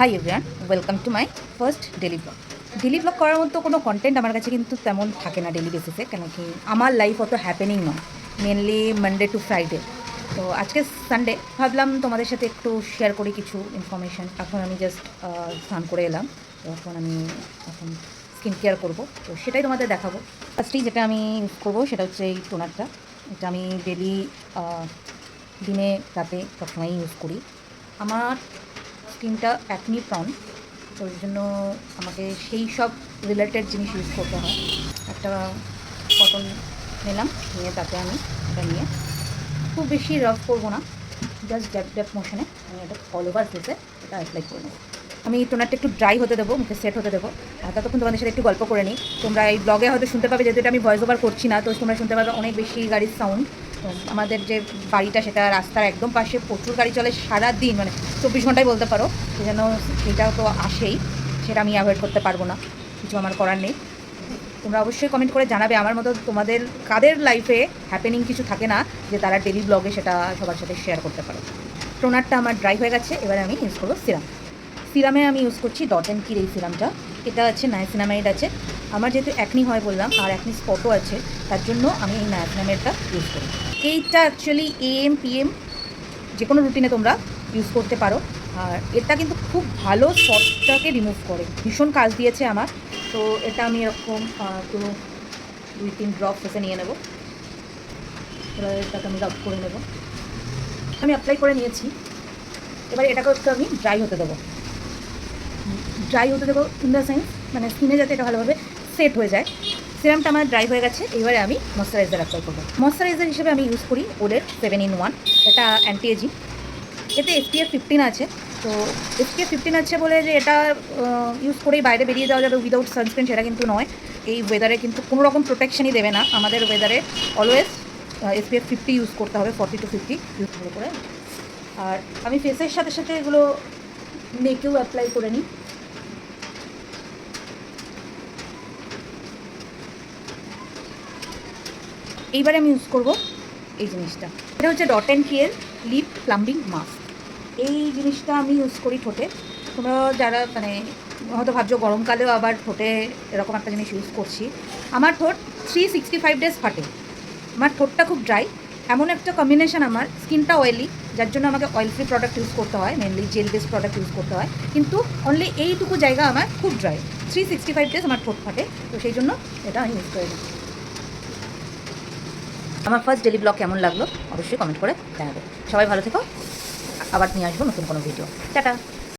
Hi everyone, welcome to my first daily blog. Daily blog করার মতো কোনো content আমার কাছে কিন্তু তেমন থাকে না ডেলি বেসিসে, কেন কি আমার লাইফ অত হ্যাপেনিং নয়, মেনলি মানডে টু ফ্রাইডে। তো আজকে সানডে, ভাবলাম তোমাদের সাথে একটু শেয়ার করি কিছু ইনফরমেশান। এখন আমি জাস্ট স্নান করে এলাম, তো এখন স্কিন কেয়ার করবো, তো সেটাই তোমাদের দেখাবো। ফার্স্টেই যেটা আমি ইউজ করবো সেটা হচ্ছে এই টোনারটা। এটা আমি ডেলি দিনে রাতে সবসময়ই ইউজ করি। আমার স্কিনটা অ্যাকনি প্রন, তো ওই জন্য আমাকে সেই সব রিলেটেড জিনিস ইউজ করতে হয়। একটা কটন নিলাম, নিয়ে তাতে আমি এটা নিয়ে খুব বেশি রাফ করবো না, জাস্ট ড্যাপ ড্যাপ মোশনে আমি এটা অল ওভার ফেসে এটা অ্যাপ্লাই করে নেবো। আমি টোনারটা একটু ড্রাই হতে দেবো, মুখে সেট হতে দেবো। আর ততক্ষণ তোমাদের সাথে একটু গল্প করে নিই। তোমরা এই ব্লগে হয়তো শুনতে পাবে, যেহেতু এটা আমি ভয়েস ওভার করছি না, তো তোমরা শুনতে পাবে অনেক বেশি গাড়ির সাউন্ড। তো আমাদের যে বাড়িটা সেটা রাস্তার একদম পাশে, প্রচুর গাড়ি চলে সারাদিন, মানে 24 ঘন্টায় বলতে পারো। সেজন্য সেটাও তো আসেই, সেটা আমি অ্যাভয়েড করতে পারবো না, কিছু আমার করার নেই। তোমরা অবশ্যই কমেন্ট করে জানাবে আমার মতো তোমাদের কাদের লাইফে হ্যাপেনিং কিছু থাকে না, যে তারা ডেলি ব্লগে সেটা সবার সাথে শেয়ার করতে পারো। টোনারটা আমার ড্রাই হয়ে গেছে, এবারে আমি ইউজ করবো সিরাম। সিরামে আমি ইউজ করছি ডট অ্যান্ড কির এই সিরামটা। এটা আছে নায়াসিনামাইড আছে। আমার যেহেতু অ্যাকনি হয় বললাম, আর অ্যাকনি স্পটও আছে, তার জন্য আমি এই নায়াসিনামাইডটা ইউজ করি। এইটা অ্যাকচুয়ালি AM PM যে কোনো রুটিনে তোমরা ইউজ করতে পারো। আর এটা কিন্তু খুব ভালো স্পটটাকে রিমুভ করে, ভীষণ কাজ দিয়েছে আমার। তো এটা আমি এরকম একটু 2-3 ড্রপ ফেসে নিয়ে নেবো। এবার এটাকে আমি রাব করে নেব। আমি অ্যাপ্লাই করে নিয়েছি, এবার এটাকে একটু আমি ড্রাই হতে দেবো। ইন দ্য সেন্স, মানে স্কিনে যাতে এটা ভালোভাবে সেট হয়ে যায়। সিরামটা আমার ড্রাই হয়ে গেছে, এবারে আমি ময়শ্চারাইজার অ্যাপ্লাই করবো। ময়শ্চারাইজার হিসেবে আমি ইউজ করি ওডের 7-in-1। এটা অ্যান্টি এজিং, এতে SPF 15 আছে। তো SPF 15 আছে বলে যে এটা ইউজ করেই বাইরে বেরিয়ে যাওয়া যাবে উইদাউট সানস্ক্রিন, সেটা কিন্তু নয়। এই ওয়েদারে কিন্তু কোনো রকম প্রোটেকশনই দেবে না। আমাদের ওয়েদারে অলওয়েজ SPF 50 ইউজ করতে হবে, 40 to 50 ইউজ করে। আর আমি ফেসের সাথে সাথে এগুলো নেকেও অ্যাপ্লাই করে নিই। এইবারে আমি ইউজ করব এই জিনিসটা, এটা হচ্ছে ডট অ্যান্ড কিয়ের লিপ প্লাম্বিং মাস্ক। এই জিনিসটা আমি ইউজ করি ঠোঁটে। তোমরা যারা মানে হয়তো ভাবছো গরমকালেও আবার ঠোঁটে এরকম একটা জিনিস ইউজ করছি। আমার ঠোঁট 365 ডেজ ফাটে, আমার ঠোঁটটা খুব ড্রাই। এমন একটা কম্বিনেশান, আমার স্কিনটা অয়েলি, যার জন্য আমাকে অয়েল ফ্রি প্রোডাক্ট ইউজ করতে হয়, mainly jail base product use করতে হয়। কিন্তু অনলি এইটুকু জায়গা আমার খুব ড্রাই, 365 ডেজ আমার ঠোঁট ফাটে, তো সেই জন্য এটা আমি ইউজ করে নিই। আমার ফার্স্ট ডেলি ব্লগ কেমন লাগলো অবশ্যই কমেন্ট করে জানাবে। সবাই ভালো থেকো, আবার নিয়ে আসবো নতুন কোনো ভিডিও। টাটা।